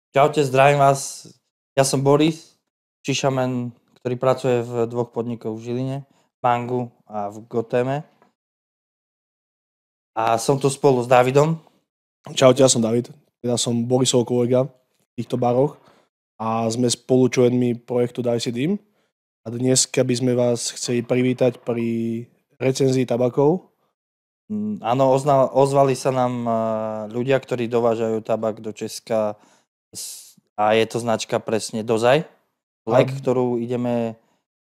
Čaute, zdravím vás. Ja som Boris, šišamen, ktorý pracuje v dvoch podnikoch v Žiline, Mangu a v Goteme. A som tu spolu s Davidom. Čaute, ja som David. Ja som Borisov kolega v týchto baroch a sme spolučlenmi projektu Dicey Dim. A dnes by sme vás chceli privítať pri recenzii tabakov. Áno, ozvali sa nám ľudia, ktorí dovážajú tabak do Česka a je to značka presne Dozaj, ktorú ideme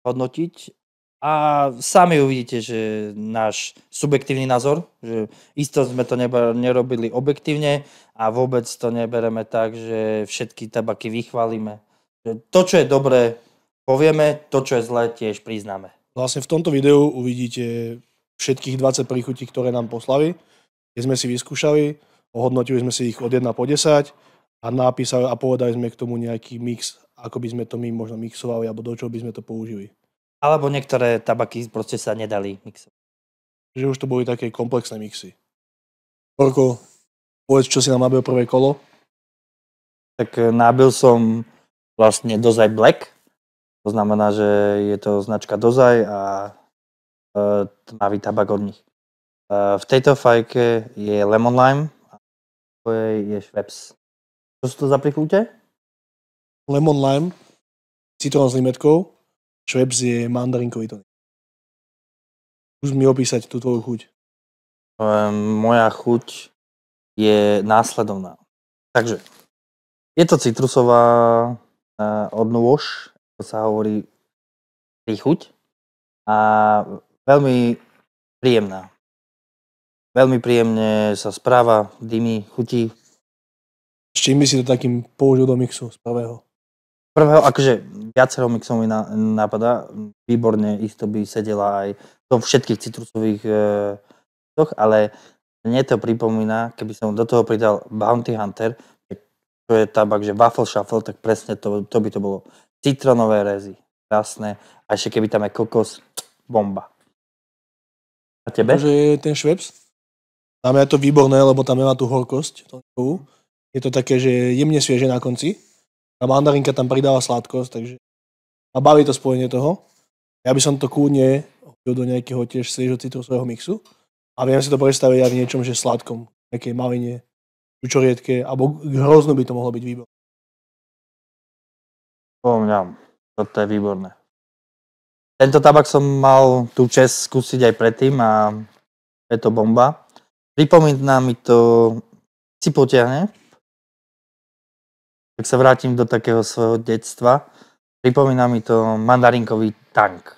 hodnotiť. A sami uvidíte, že náš subjektívny názor, že isto sme to nerobili objektívne a vôbec to nebereme tak, že všetky tabaky vychválime. To, čo je dobré, povieme, to, čo je zlé, tiež priznáme. Vlastne v tomto videu uvidíte všetkých 20 príchutí, ktoré nám poslali, kde sme si vyskúšali, ohodnotili sme si ich od 1 po 10 a napísali a povedali sme k tomu nejaký mix, ako by sme to my možno mixovali alebo do čoho by sme to použili. Alebo niektoré tabaky proste sa nedali mixovať. Že už to boli také komplexné mixy. Horko, povedz, čo si nám nabil prvé kolo. Tak nabil som vlastne Dozaj Black. To znamená, že je to značka Dozaj a tmavý tabak od nich. V tejto fajke je Lemon Lime a je Schweppes. Čo sú to za príchute? Lemon Lime, citrón s limetkou, Schweppes je mandarinkový tónik. Skús mi opísať tú tvoju chuť. Moja chuť je následovná. Takže, je to citrusová od nôž, ako sa hovorí, príchuť a veľmi príjemná. Veľmi príjemne sa správa, dymy, chutí. S čím by si to takým použil do mixu z prvého? Prvého, akože viacero mixov mi napadá. Výborne, isto by sedela aj do všetkých citrusových ale mne to pripomína, keby som do toho pridal Bounty Hunter, čo je tabak, že Waffle Shuffle, tak presne to by to bolo. Citronové rezy, krásne. A ešte keby tam je kokos, bomba. A tebe? Takže ten Schweppes, tam je to výborné, lebo tam nemá tú horkosť. Je to také, že jemne svieže na konci. A mandarinka tam pridáva sladkosť, takže a baví to spojenie toho. Ja by som to kľudne hodil do nejakého tiež sviežo citrusového mixu. A viem si to predstaviť aj v niečom, že sladkom. Nejakej maline, čučoriedke, alebo hroznú by to mohlo byť výborné. Pomňam, toto je výborné. Tento tabak som mal tú čest skúsiť aj predtým a je to bomba. Pripomína mi to, si potiahne, tak sa vrátim do takého svojho detstva. Pripomína mi to mandarinkový tank.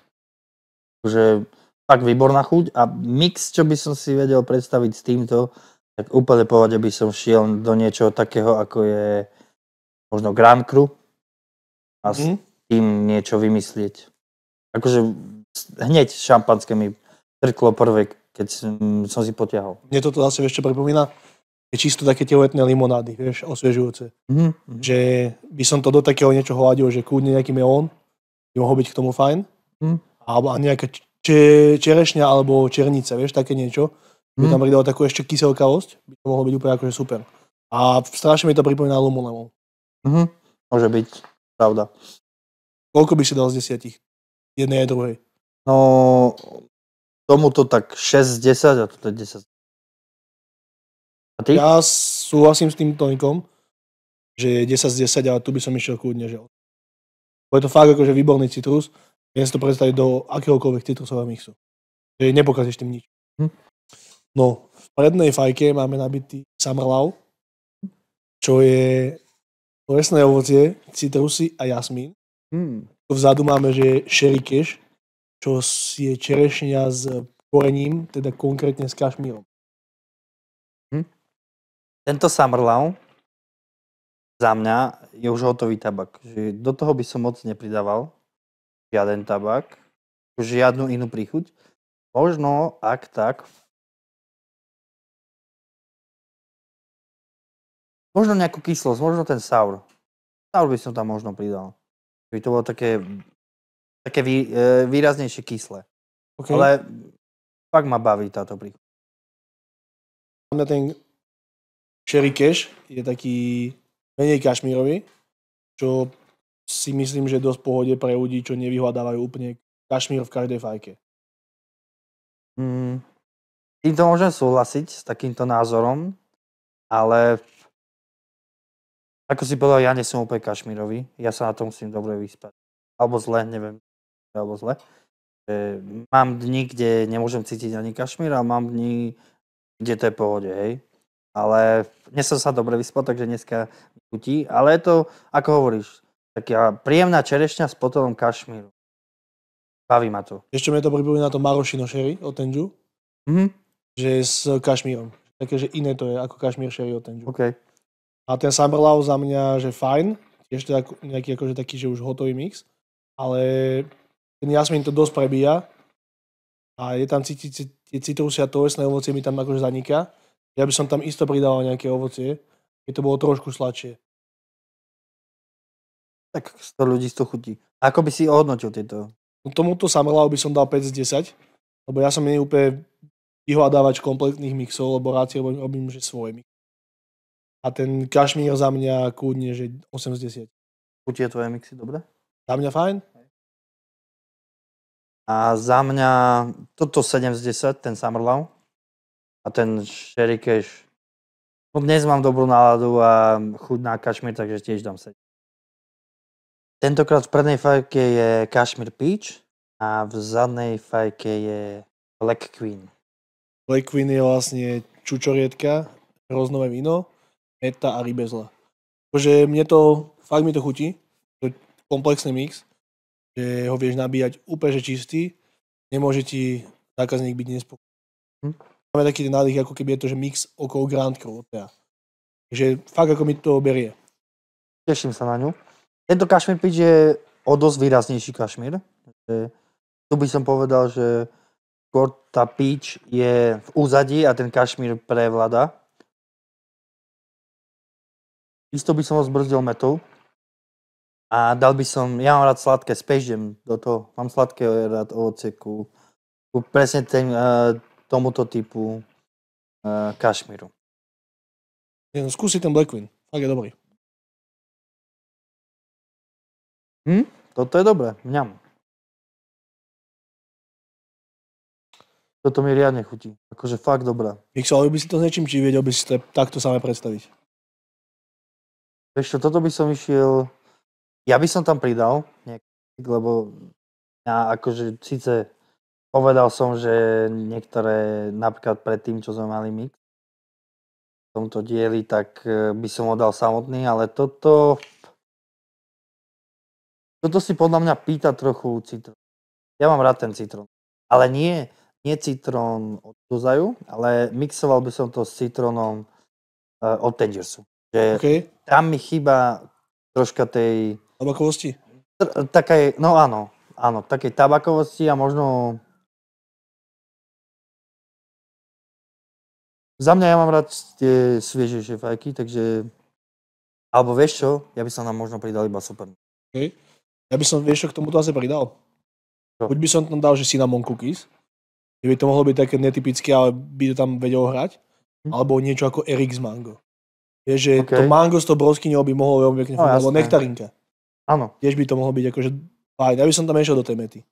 Takže tak výborná chuť a mix, čo by som si vedel predstaviť s týmto, tak úplne pohode by som šiel do niečoho takého, ako je možno Grand Cru a s tým niečo vymyslieť. Akože hneď šampanské mi trklo prvé, keď som si potiahol. Mne toto zase ešte pripomína, je čisto také tie letné limonády, vieš, osviežujúce. Že by som to do takého niečoho hľadil, že kľudne nejaký melón by mohol byť k tomu fajn. Alebo nejaká čerešňa alebo černica, vieš, také niečo. By tam pridalo takú ešte kyselkavosť, by to mohlo byť úplne akože super. A strašne mi to pripomína Lululemon. Môže byť, pravda. Koľko by si dal z 10? Jednej aj druhej? No, tomuto tak 6 z 10 a toto je 10. A ty? Ja súhlasím s tým tonikom, že je 10 z 10, ale tu by som išiel kľudne, že je to fakt akože výborný citrus. Viem si to predstaviť do akéhokoľvek citrusového mixu. Že nepokazíš tým nič. No, v prednej fajke máme nabitý Summer Love, čo je lesné ovocie, citrusy a jasmín. Vzadu máme, že Sherry Cash, čo je čerešňa s korením, teda konkrétne s kašmírom. Tento Summer Love za mňa je už hotový tabak. Že do toho by som moc nepridával žiaden tabak, žiadnu inú príchuť. Možno, ak tak, možno nejakú kyslosť, možno ten sour. Sour by som tam možno pridal. By to bolo také výraznejšie kyslé. Okay. Ale fakt ma baví táto príchuť. Ten Sherry Cash je taký menej kašmírovi, čo si myslím, že je dosť pohode pre ľudí, čo nevyhľadávajú úplne kašmír v každej fajke. Týmto môžem súhlasiť s takýmto názorom, ale ako si povedal, ja nie som úplne kašmírový. Ja sa na to musím dobre vyspať. Alebo zle, neviem. Alebo zle. Mám dni, kde nemôžem cítiť ani kašmír a mám dni, kde to je pohode, hej. Ale dnes som sa dobre vyspal, takže dneska chutí. Ale je to, ako hovoríš, taká príjemná čerešňa s potonom kašmíru. Baví ma to. Ešte mi to pripomína to Maraschino Sherry od Tenju, že je s kašmírom. Také, že iné to je ako kašmír Sherry od Tenju. OK. A ten Summer Love za mňa, že fajn, tiež teda nejaký akože taký, že už hotový mix, ale ten jasmín to dosť prebíja a je tam cítiť tie citrusy a to ovocné ovocie mi tam akože zaniká. Ja by som tam isto pridával nejaké ovocie, keď to bolo trošku sladšie. Tak 100 ľudí 100 chutí. Ako by si ohodnotil tieto? Tomuto Summer Love by som dal 5 z 10, lebo ja som nie úplne vyhľadávač kompletných mixov, lebo rád si robím že svoje mixy. A ten kašmír za mňa kľudne, že 8 z 10. Chutie tvoje mixy, dobre? Za mňa fajn? A za mňa toto 7 z 10, ten Summer Love. A ten Sherry Cash. No dnes mám dobrú náladu a chuť na kašmír, takže tiež dám 7. Tentokrát v prednej fajke je Kashmir Peach a v zadnej fajke je Black Queen. Black Queen je vlastne čučorietka, hroznové víno, meta a rybezla. Takže fakt mi to chutí, to je komplexný mix, že ho vieš nabíjať úplne že čistý, nemôže ti zákazník byť nespokojný. Máme taký ten nádych, ako keby je to že mix okolo Grand Cru. Takže fakt ako mi to berie. Teším sa na ňu. Tento Kashmir Peach je o dosť výraznejší kašmír. Tu by som povedal, že skôr tá peach je v úzadí a ten kašmír prevláda. Isto by som ho zbrzdil metou. A dal by som, ja mám rád sladké, spéždem do toho. Mám sladké rád ovocie ku presne tomuto typu kašmíru. Skúsi ten Black Queen, fakt je dobrý. Toto je dobré, mňam. Toto mi riadne chutí, akože fakt dobré. Mixoval by si to s niečím, či vedel by si to takto samé predstaviť? Vieš čo, toto by som išiel, ja by som tam pridal, lebo ja akože síce povedal som, že niektoré, napríklad pred tým, čo sme mali mix, v tomto dieli, tak by som ho dal samotný, ale toto si podľa mňa pýta trochu citrón. Ja mám rád ten citrón. Ale nie citrón od Dozaju, ale mixoval by som to s citrónom od Tangersu. Okay. Tam mi chýba troška tej... Tabakovosti? Takej, no áno, takej tabakovosti a možno... Za mňa ja mám rád tie sviežejšie fajky, takže... Alebo vieš čo, ja by som nám možno pridal iba super. Okay. Ja by som, vieš čo, k tomuto asi pridal? Čo? Buď by som tam dal, že cinnamon cookies, by to mohlo byť také netypické, ale by to tam vedelo hrať, alebo niečo ako Eric's mango. Vieš, že to mango s tou broskyňou by mohlo veľmi pekne fungovať, alebo nektarinka. Áno. Tiež by to mohlo byť akože fajn. Ja by som tam išiel do tej mety.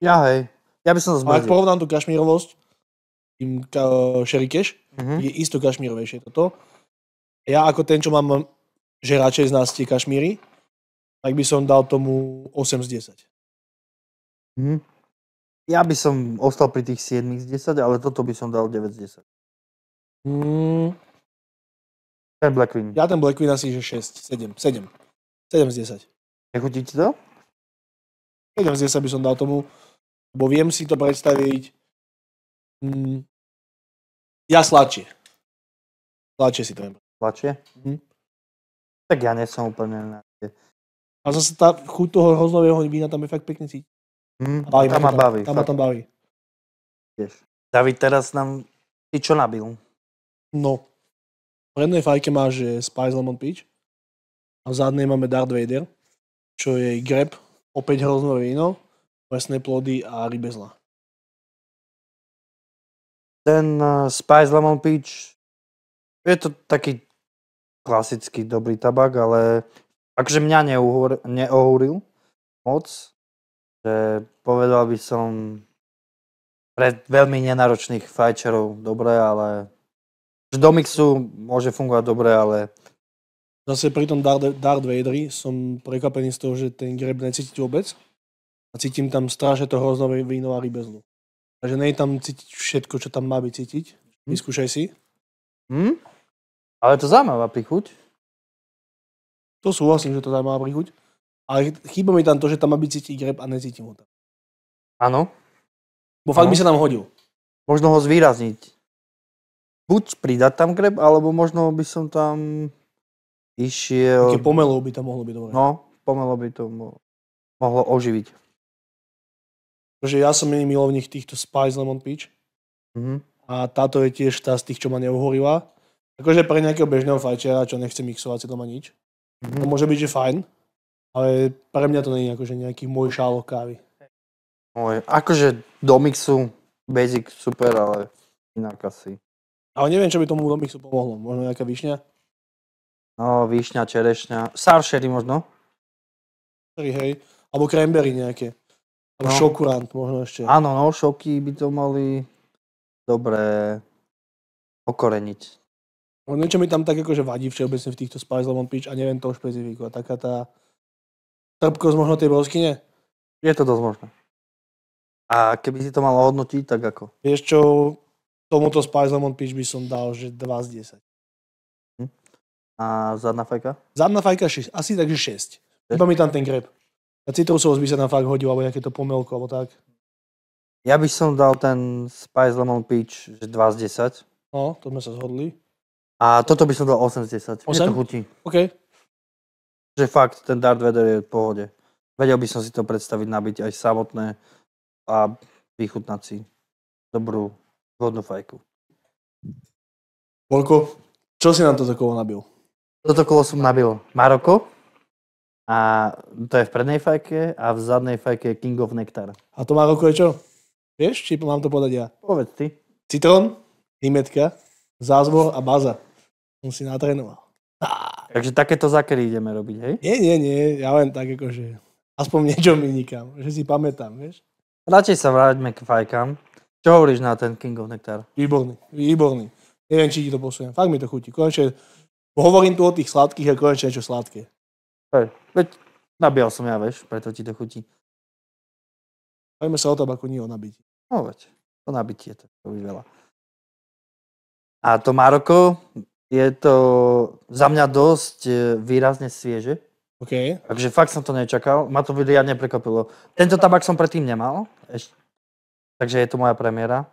Ja by som to zbrzdil. A ak porovnám tú kašmírovosť, tým Sherry Cash, je isto kašmírovejšie toto. Ja ako ten, čo mám že radšej z nás tie kašmíry, tak by som dal tomu 8 z 10. Ja by som ostal pri tých 7 z 10, ale toto by som dal 9 z 10. Ten Black Queen. Ja ten Black Queen asi že 7 z 10. Nechutí ti to? 7 z 10 by som dal tomu, lebo viem si to predstaviť ja sladšie. Sladšie si to viem. Sladšie? Tak ja nie som úplne... A zase tá chuť toho hroznového vína tam je fakt pekne cítiť. Tam ma baví. Tam ma tam baví. David, teraz nám... Ty čo nabil? No. V prednej fajke máš Spice Lemon Peach a v zadnej máme Darth Vader, čo je grep, opäť hroznové víno, lesné plody a rybezla. Ten Spice Lemon Peach je to taký klasický dobrý tabak, ale akože mňa neohúril moc, že povedal by som pre veľmi nenáročných fajčerov dobre, ale do mixu môže fungovať dobre, ale Zase pri tom Darth Vaderi som prekvapený z toho, že ten greb necítiť vôbec. A cítim tam strašne to hroznové víno a rybeznu. Takže nie je tam cítiť všetko, čo tam má byť cítiť. Vyskúšaj si. Ale to zaujímavá príchuť. To súhlasím, že to zaujímavá príchuť. Ale chýba mi tam to, že tam má byť cítiť greb a necítim ho tam. Áno. Bo fakt by sa nám hodil. Možno ho zvýrazniť. Buď pridať tam greb, alebo možno by som tam išiel... Také pomelo by tam mohlo byť dobré. No, pomelo by to mohlo oživiť. Pretože ja som milovník týchto Spice Lemon Peach. A táto je tiež tá z tých, čo ma neuhorila. Akože pre nejakého bežného fajčera, čo nechce mixovať si doma nič. To môže byť, že fajn. Ale pre mňa to nie je akože nejaký môj šálok kávy. Akože do mixu basic super, ale inak asi. Ale neviem, čo by tomu do mixu pomohlo. Možno nejaká višňa? No, višňa, čerešňa. Sour sherry možno? Hej. Alebo cranberry nejaké. Alebo šokurant možno ešte. Áno, no, šoky by to mali dobre okoreniť. No, niečo mi tam tak akože vadí všeobecne v týchto Spice Lemon Peach a neviem toho špecifikovať. Taká tá trpkosť možno tej broskyne? Je to dosť možné. A keby si to mal hodnotiť, tak ako? Vieš čo, tomuto Spice Lemon Peach by som dal, že 2 z 10. A zadná fajka? Zadná fajka asi takže 6. Iba mi tam ten greb. A citrusovosť by sa tam fakt hodil, alebo nejaké to pomelko, alebo tak. Ja by som dal ten Spice Lemon Peach, že 2 z 10. No, to sme sa zhodli. A toto by som dal 8 z 10. 8? Mne to chutí. OK. Že fakt, ten Darth Vader je v pohode. Vedel by som si to predstaviť, nabiť aj samotné a vychutnať si dobrú, vhodnú fajku. Borko, čo si nám toto kolo nabil? Toto kolo som nabil Maroko a to je v prednej fajke a v zadnej fajke je King of Nectar. A to Maroko je čo? Vieš, či mám to povedať ja? Povedz ty. Citrón, limetka, zázvor a baza. Som si natrénoval. Takže takéto zakery ideme robiť, hej? Nie, ja len tak akože aspoň niečo mi nikam, že si pamätám, vieš? Radšej sa vráťme k fajkám. Čo hovoríš na ten King of Nectar? Výborný. Neviem, či ti to posuniem. Fakt mi to chutí. Konečne hovorím tu o tých sladkých a konečne niečo sladké. Hej, veď nabíjal som ja, vieš, preto ti to chutí. Bavíme sa o tabaku, nie o nabití. No veď, to nabitie, to už veľa. A to Maroko, je to za mňa dosť výrazne svieže. OK. Takže fakt som to nečakal. Ma to riadne prekvapilo. Tento tabak som predtým nemal. Takže je to moja premiéra.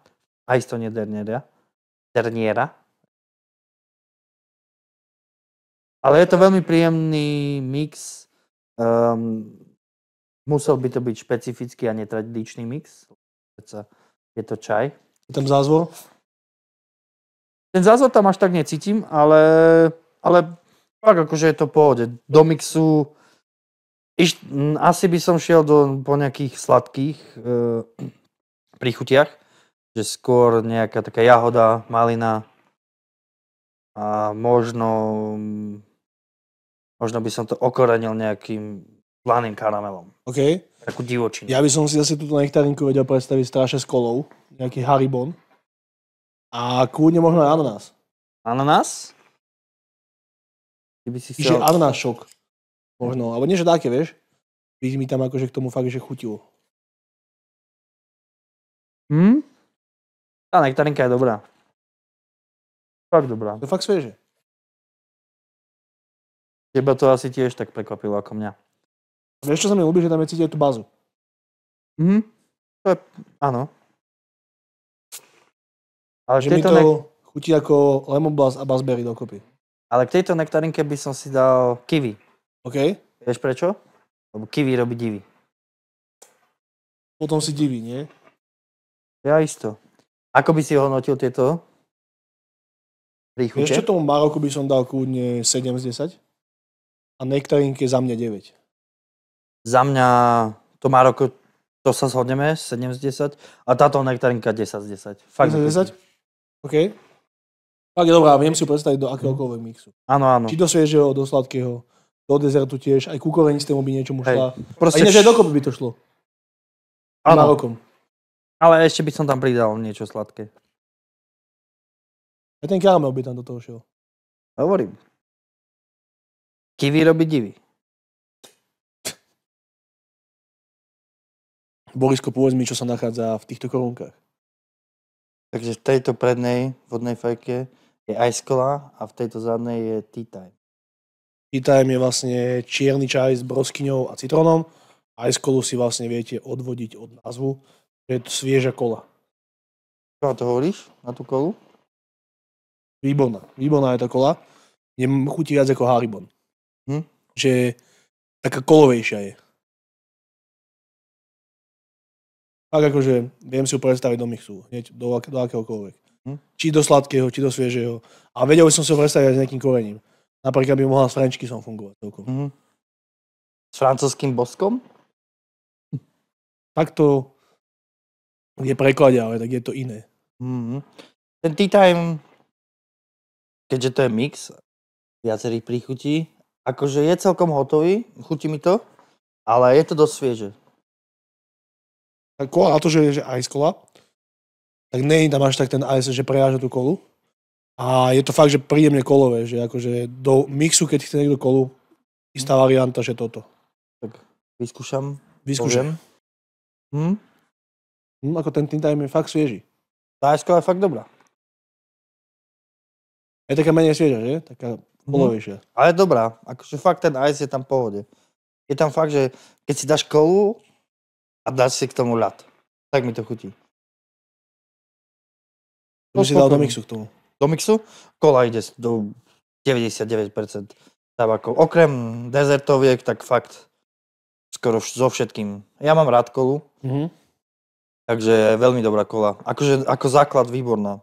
A isto nie Derniera. Ale je to veľmi príjemný mix. Musel by to byť špecifický a netradičný mix. Je to čaj. Je tam zázvor? Ten zázvor tam až tak necítim, ale fakt akože je to v pohode. Do mixu asi by som šiel po nejakých sladkých príchutiach, že skôr nejaká taká jahoda, malina a možno by som to okorenil nejakým slaným karamelom. OK. Takú divočinu. Ja by som si zase túto nektarinku vedel predstaviť strašne s kolou. Nejaký Haribon. A kľudne možno aj ananás. Ananás? Čiže ananás šok. Možno, alebo niečo také, vieš? By mi tam akože k tomu fakt, že chutilo. Tá nektarinka je dobrá. Fakt dobrá. To je fakt sveže. Teba to asi tiež tak prekvapilo ako mňa. Vieš, čo sa mi ľúbi, že tam je cítiť tú bazu. Áno. Ale že mi to chutí ako Lemon Blast a Buzzberry dokopy. Ale k tejto nektarinke by som si dal kiwi. OK. Vieš prečo? Lebo kiwi robí divy. Potom si diví, nie? Ja isto. Ako by si hodnotil tieto príchute? Vieš čo, tomu Maroku by som dal kľudne 7 z 10. A nektarinke za mňa 9. Za mňa to Maroko, to sa zhodneme, 7 z 10. A táto nektarinka 10 z 10. Fakt 10 z 10? OK. Tak je dobrá, viem si ju predstaviť do akéhokoľvek mixu. Áno, áno. Či do sviežeho, do sladkého, do dezertu tiež, aj ku korenistému by niečo mu šla. A Proste ináč aj dokopy by to šlo. Áno. Marokom. Ale ešte by som tam pridal niečo sladké. A ten karamel by tam do toho šiel. Hovorím. Kiwi robí divy. Borisko, povedz mi, čo sa nachádza v týchto korunkách. Takže v tejto prednej vodnej fajke je Ice Cola a v tejto zadnej je Tea Time. Tea Time je vlastne čierny čaj s broskyňou a citrónom. Ice Colu si vlastne viete odvodiť od názvu. Je to svieža kola. Čo na to hovoríš? Na tú kolu? Výborná. Výborná je tá kola. Mne chutí viac ako Haribon. Že taká kolovejšia je. Tak akože viem si ju predstaviť do mixu. Hneď do akéhokoľvek. Či do sladkého, či do sviežého. A vedel by som si ho predstaviť aj s nejakým korením. Napríklad by mohla s Frenchkissom fungovať celkom. S francúzským boskom? Tak to je preklade, ale tak je to iné. Ten Tea Time, keďže to je mix viacerých príchutí, akože je celkom hotový, chutí mi to, ale je to dosť svieže. Tak kola, a to, že ice cola, tak nie tam až tak ten ice, že preráža tú kolu. A je to fakt, že príjemne kolové, že akože do mixu, keď chce niekto kolu, istá varianta, že toto. Tak vyskúšam. Vyskúšam. Ako ten Tea Time je fakt svieži. Tá ice cola je fakt dobrá. Je taká menej svieža, že? Taká kolovejšia. Ale dobrá, akože fakt ten ice je tam v pohode. Je tam fakt, že keď si dáš kolu a dáš si k tomu ľad, tak mi to chutí. To si dal do mixu k tomu. Do mixu? Kola ide do 99% tabakov. Okrem dezertoviek, tak fakt skoro so všetkým. Ja mám rád kolu, takže je veľmi dobrá kola. Akože ako základ výborná.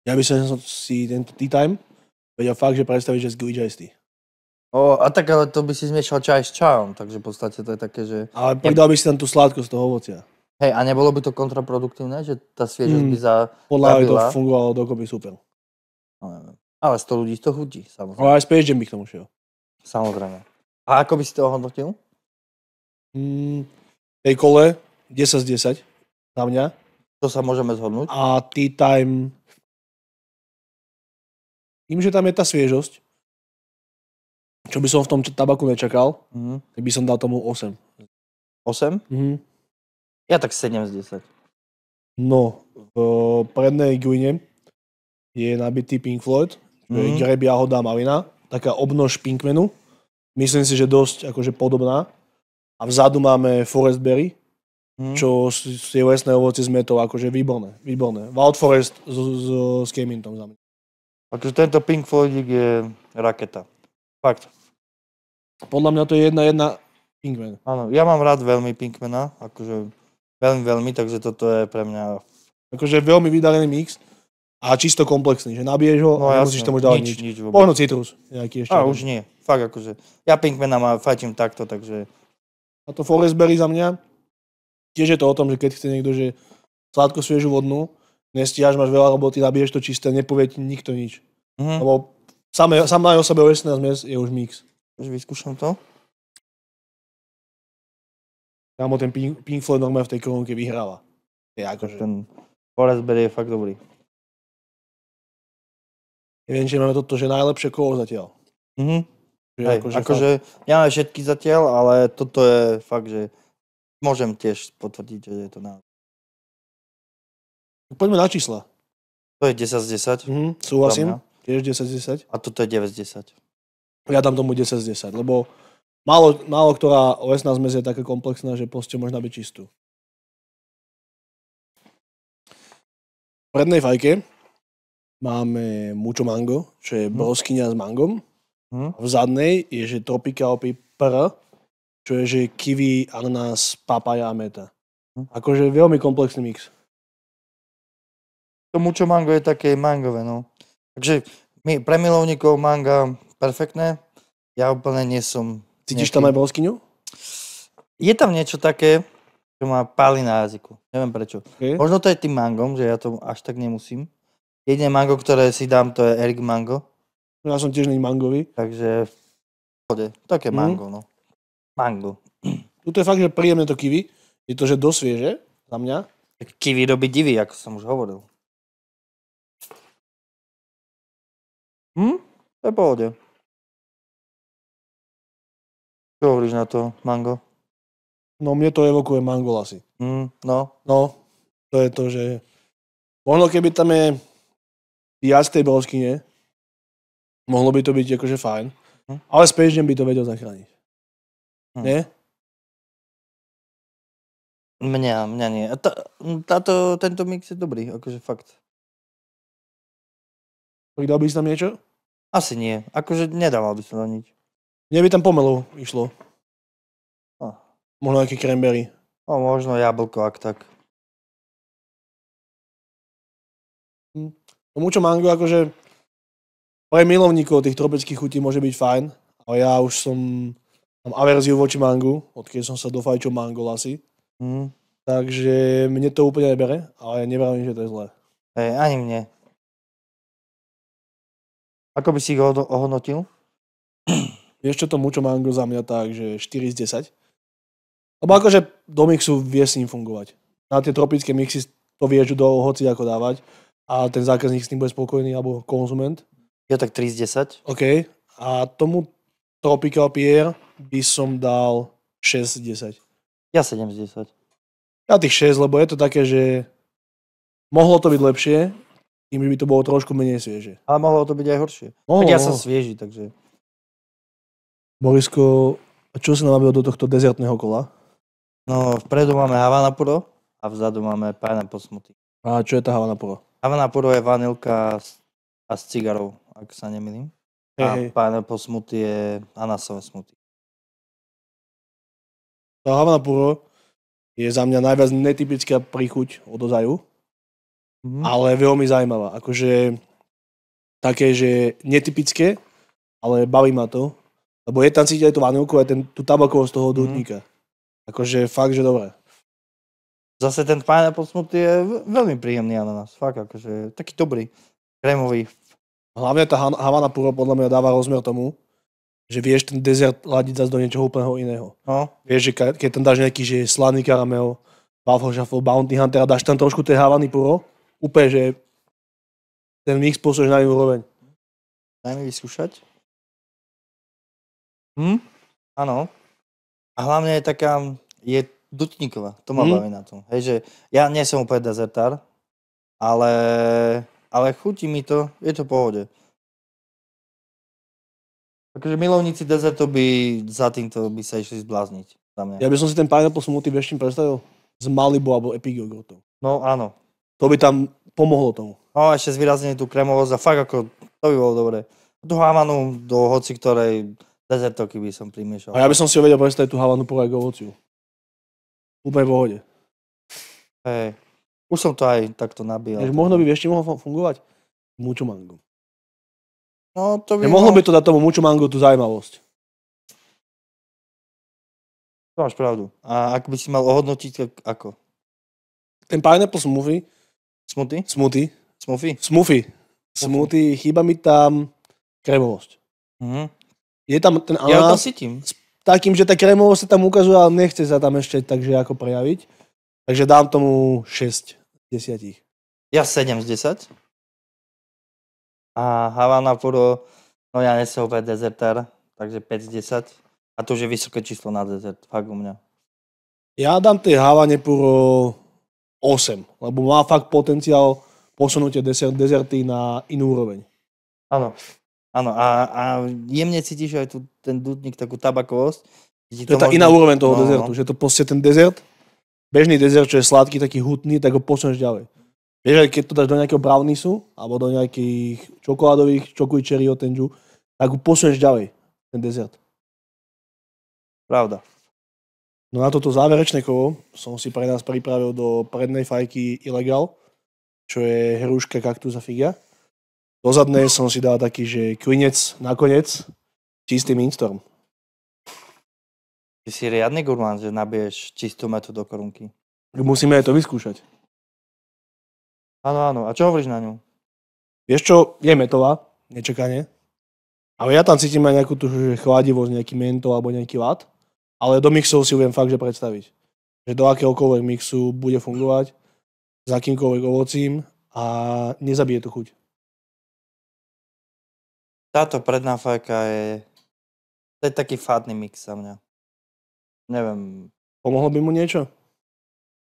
Ja by som si tento Tea Time vedel fakt, že predstaviť, že z Glitch Ice Tea. A tak ale to by si zmiešal čaj s čajom, takže v podstate to je také, že... Ale pridal by si tam tú sladkosť toho ovocia. Hej, a nebolo by to kontraproduktívne, že tá sviežosť by Podľa mňa to zabila? fungovalo dokopy super. Ale 100 ľudí to chutí, samozrejme. Ale aj Space Jam by k tomu šiel. Samozrejme. A ako by si to ohodnotil? Tej kole 10 z 10 na mňa. To sa môžeme zhodnúť. A Tea Time... Tým, že tam je tá sviežosť, čo by som v tom tabaku nečakal, tak by som dal tomu 8. 8? Ja tak 7 z 10. No, v prednej guine je nabitý Pink Floyd, čo je greb, jahoda, malina, taká obnož Pinkmanu. Myslím si, že dosť akože podobná. A vzadu máme Forest Berry, čo je lesné ovocie s metou, akože výborné, výborné. Wild Forest s Camintom za mňa. Akože tento Pink Floydík je raketa. Fakt. Podľa mňa to je jedna Pinkman. Áno, ja mám rád veľmi Pinkmana, akože veľmi, takže toto je pre mňa... Akože veľmi vydarený mix a čisto komplexný, že nabiješ ho a nemusíš tomu dávať nič. vôbec. Možno citrus nejaký ešte. A už nie, fakt akože. Ja Pinkmana fajčím takto, takže... A to Forest Berry za mňa, tiež je to o tom, že keď chce niekto, že sladko sviežu vodnú, nestíhaš, máš veľa roboty, nabiješ to čisté, nepovie ti nikto nič. Lebo samá o sebe lesná zmes je už mix. Už vyskúšam to. Kámo, ten Pink Floyd normálne v tej korunke vyhráva. Akože... Ten Forest Berry je fakt dobrý. Neviem, či máme toto, že najlepšie kolo zatiaľ. Hej, akože nemáme všetky zatiaľ, ale toto je fakt, že môžem tiež potvrdiť, že je to najlepšie. Poďme na čísla. To je 10 z 10. Súhlasím, tiež 10 z 10. A toto je 9 z 10. Ja dám tomu 10 z 10, lebo málo ktorá lesná zmes je taká komplexná, že proste možná byť čistú. V prednej fajke máme Mucho Mango, čo je broskyňa s mangom. V zadnej je, že Tropical Pepper, čo je, že kiwi, ananas, papaja a meta. Akože veľmi komplexný mix. To Mucho Mango je také mangové, no. Takže pre milovníkov manga perfektné. Ja úplne nie som... Cítiš tam aj broskyňu? Je tam niečo také, čo ma páli na jazyku. Neviem prečo. Okay. Možno to je tým mangom, že ja to až tak nemusím. Jediné mango, ktoré si dám, to je Eric Mango. Ja som tiež není mangový. Takže v pohode. Také mango, no. Mango. Tuto je fakt, že príjemné to kiwi. Je to, že dosť svieže, za mňa. Kiwi robí divy, ako som už hovoril. To je v pohode. Čo hovoríš na to, mango? No mne to evokuje mangolasy. No. No, to je to, že možno keby tam je viac tej broskyne, mohlo by to byť akože fajn, ale s pežnem by to vedel zachrániť. Nie? Mňa nie. Tento mix je dobrý, akože fakt. Pridal by si tam niečo? Asi nie. Akože nedával by som na nič. Mne by tam pomelou išlo. Možno nejaký cranberry. No, možno jablko, ak tak. Mucho mango, akože pre milovníkov tých tropických chutí môže byť fajn, ale ja už mám averziu voči mangu, odkedy som sa dofajčil mangolasy. Takže mne to úplne nebere, ale nevravím, že to je zlé. Ani mne. Ako by si ich ohodnotil? Vieš čo, to mucho mango za mňa tak, že 4 z 10. Lebo akože do mixu vie s ním fungovať. Na tie tropické mixy to vieš do hoci ako dávať a ten zákazník s tým bude spokojný alebo konzument. Ja tak 3 z 10. OK. A tomu Tropical Pierre by som dal 6 z 10. Ja 7 z 10. Ja tých 6, lebo je to také, že mohlo to byť lepšie, tým by to bolo trošku menej svieže. Ale mohlo to byť aj horšie. Tak ja som svieži, takže... Borisko, čo si nám nabil do tohto dezertného kola? No, vpredu máme Havana Puro a vzadu máme Pineapple Smoothie. A čo je tá Havana Puro? Havana Puro je vanilka a s cigarou, ak sa nemýlim. A Pineapple Smoothie je ananásové smoothie. Tá Havana Puro je za mňa najviac netypická príchuť od Ozaju, ale veľmi zaujímavá. Akože také, že netypické, ale baví ma to. Lebo je tam cítiť aj tú vanilku, aj tú tabakovosť toho dutníka. Akože fakt, že dobré. Zase ten Pineapple Smoothie je veľmi príjemný ananás. Fakt, akože taký dobrý, krémový. Hlavne tá Havana Puro podľa mňa dáva rozmer tomu, že vieš ten dezert ladiť zase do niečoho úplného iného. No. Vieš, že keď tam dáš nejaký že slaný karamel, Waffle Shuffle, Bounty Hunter a dáš tam trošku tej Havany Puro, úplne, že ten mix posúvaš na inú úroveň. Daj mi vyskúšať. Áno. A hlavne je taká, je dutníková. To ma baví na tom. Hej, že ja nie som úplne dezertár, ale chutí mi to, je to v pohode. Takže milovníci dezertu by za týmto by sa išli zblázniť. Ja by som si ten Pineapple Smoothie vieš čím predstavil? Z Malibu alebo Epic Yogurtov. No áno. To by tam pomohlo tomu. No ešte zvýraznenie tú krémovosť a fakt ako, to by bolo dobre. Tú Havanu do hoci ktorej dezertovky by som primiešal. A ja by som si ho vedel predstaviť tú Havanu Puro ako ovociu. Úplne v pohode. Hej. Už som to aj takto nabíjal. Možno by vieš, či mohlo fungovať? Mucho mango. No, to by mohlo by to dať tomu mucho mango tú zaujímavosť. To máš pravdu. A ak by si mal ohodnotiť, tak ako? Ten Pineapple Smoothie. Smoothie. Chýba mi tam krémovosť. Je tam ten ananás. Ja to cítim. Takým, že tá krémovosť sa tam ukazuje, ale nechce sa tam ešte takže ako prejaviť. Takže dám tomu 6 z 10. Ja 7 z 10. A Havana Puro, no ja nie som úplne dezertár, takže 5 z 10. A to už je vysoké číslo na dezert, fakt u mňa. Ja dám tej Havane Puro 8, lebo má fakt potenciál posunúť dezerty na inú úroveň. Áno. Áno, a jemne cítiš aj tu ten dutník, takú tabakovosť. To je tá iná úroveň toho dezertu, že to proste ten dezert, bežný dezert, čo je sladký, taký hutný, tak ho posuneš ďalej. Vieš, aj keď to dáš do nejakého brownisu, alebo do nejakých čokoládových, chocolate cherry otenžu, tak ho posuneš ďalej, ten dezert. Pravda. No na toto záverečné kolo som si pre nás pripravil do prednej fajky Illegal, čo je hruška, kaktus a figa. Do zadnej som si dal taký, že klinec nakoniec, čistý Mindstorm. Ty si riadny gurmán, že nabiješ čistú metu do korunky. Musíme aj to vyskúšať. Áno. A čo hovoríš na ňu? Vieš čo, je metová, nečakane. Ale ja tam cítim aj nejakú tú chladivosť, nejaký mentol alebo nejaký lat. Ale do mixov si viem fakt, že predstaviť. Že do akéhokoľvek mixu bude fungovať, s akýmkoľvek ovocím a nezabije tú chuť. Táto predná fajka to je taký fádny mix za mňa. Neviem, Pomohlo by mu niečo?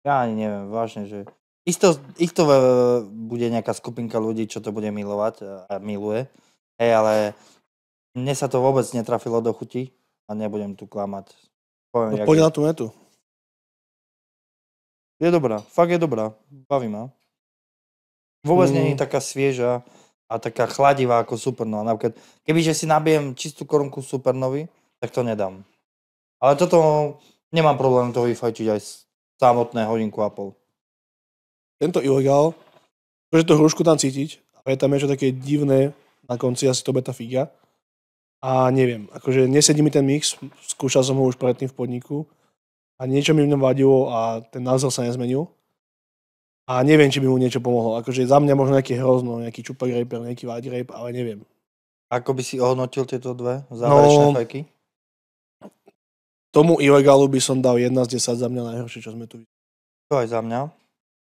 ja ani neviem, vážne, že isto bude nejaká skupinka ľudí, čo to bude milovať a miluje. Hej, ale mne sa to vôbec netrafilo do chuti a nebudem tu klamať. Poviem, jak Poď je. na tú metu. Je dobrá, fakt je dobrá, baví ma. Vôbec nie je Mm. taká svieža a taká chladivá ako Supernova. Napríklad, kebyže si nabijem čistú korunku Supernovy, tak to nedám. Ale toto nemám problém to vyfajčiť aj samotné hodinku a pol. Tento ilegál, že to hrušku tam cítiť, ale je tam niečo také divné na konci, asi to beta figa. A neviem, akože nesedí mi ten mix, skúšal som ho už predtým v podniku a niečo mi v ňom vadilo a ten názor sa nezmenil. A neviem, či by mu niečo pomohlo. Akože za mňa možno nejaký hrozno, nejaký čupak raper, nejaký váď rape, ale neviem. Ako by si ohodnotil tieto dve záverečné fajky? Tomu ilegálu by som dal 1 z 10 za mňa najhoršie, čo sme tu videli. To aj za mňa.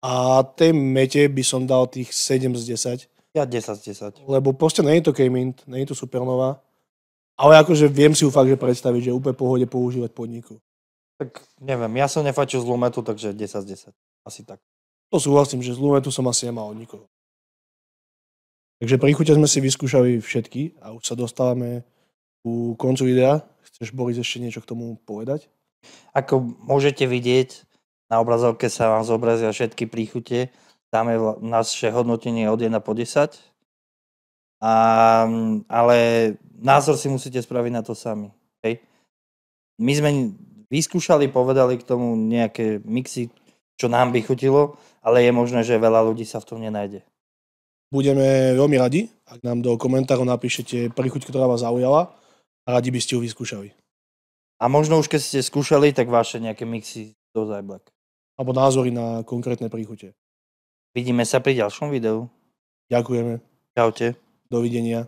A tej mete by som dal tých 7 z 10. Ja 10 z 10. Lebo proste nie je to K-Mint, nie je to Supernova. Ale akože viem si ju fakt, že predstaviť, že úplne pohode používať podniku. Tak neviem, ja som nefajčil zlú metu, takže 10 z 10. Asi tak. To súhlasím, že zlú metu som asi nemal od nikoho. Takže pri chute sme si vyskúšali všetky a už sa dostávame ku koncu videa. Chceš, Boris, ešte niečo k tomu povedať? Ako môžete vidieť, na obrazovke sa vám zobrazia všetky príchute. Dáme naše hodnotenie od 1 po 10. Ale názor si musíte spraviť na to sami. Hej. My sme vyskúšali, povedali k tomu nejaké mixy, čo nám by chutilo, ale je možné, že veľa ľudí sa v tom nenájde. Budeme veľmi radi, ak nám do komentárov napíšete príchuť, ktorá vás zaujala a radi by ste ju vyskúšali. A možno už keď ste skúšali, tak vaše nejaké mixy do Black. Alebo názory na konkrétne príchute. Vidíme sa pri ďalšom videu. Ďakujeme. Čaute. Dovidenia.